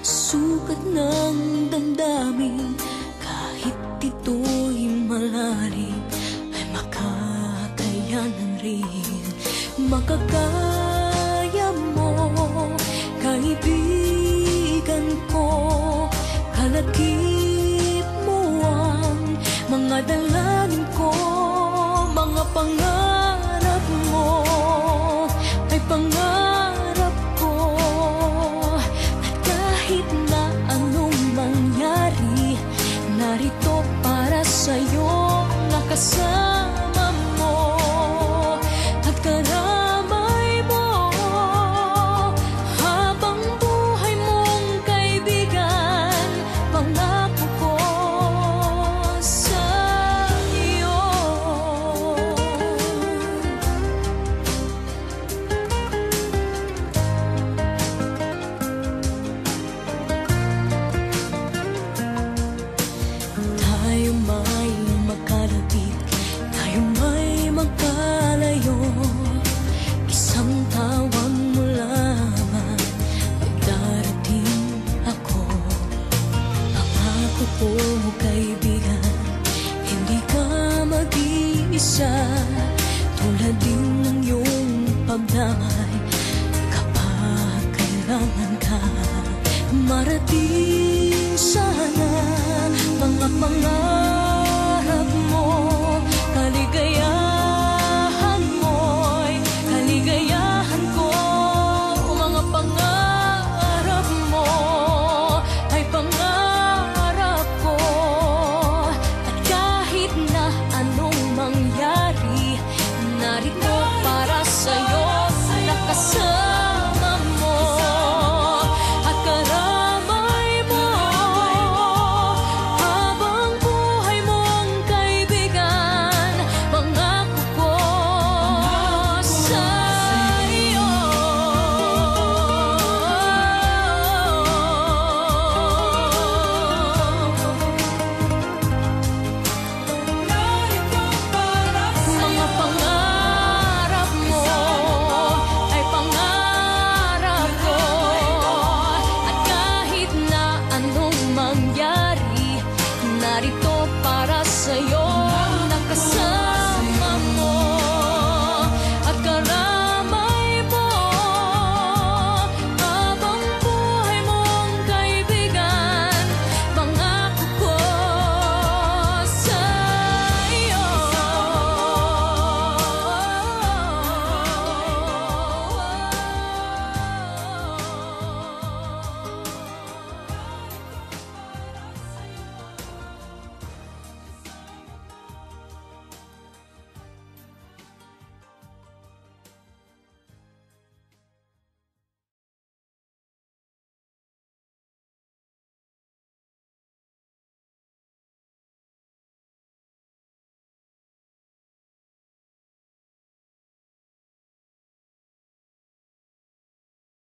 Sukat ng damdamin, kahit ito'y malalim, ay makakayanan rin. Makakaya mo, kaibigan ko, kalakip mo ang mga dalangin ko. Mga pangarap mo ay pangarap ko, at kahit na anong mangyari, narito para sa'yo, nakasama mo at karamay mo habang buhay mong kaibigan. Pangako ko sa'yo. Tayo may magkalapit, tayo may magkalayo. Isang tawag mo lamang, magdarating ako. Pangako ko, kaibigan, hindi ka mag-iisa. Tulad din ng iyong pagdamay kapag kailangan ka. Marating sana mga pangarap